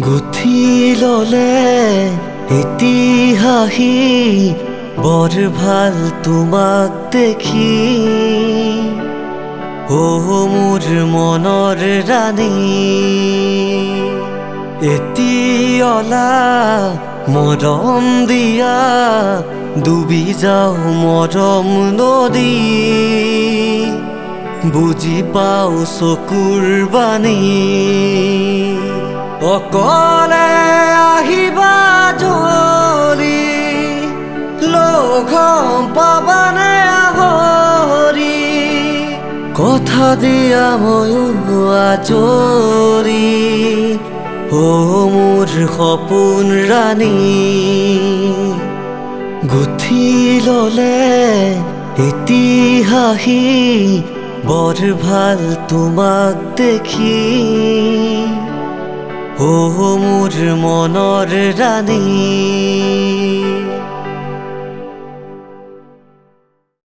গুঠি ললে ইতিহাসী বৰ ভাল তোমাক দেখি। মোৰ মনৰ ৰাণী এতিয়ালা মৰম দিয়া ডুবি যাওঁ মৰম নদী। বুজি পাওঁ চকুৰ বাণী অকলে আহিবা জলি লগ পাবানে আহৰি। কথা দিয়া ময়ো আজৰি মোৰ সপোন ৰাণী। গুঠি ললে ইতিহাসী বৰ ভাল তোমাক দেখি। মোৰ মনৰ ৰাণী।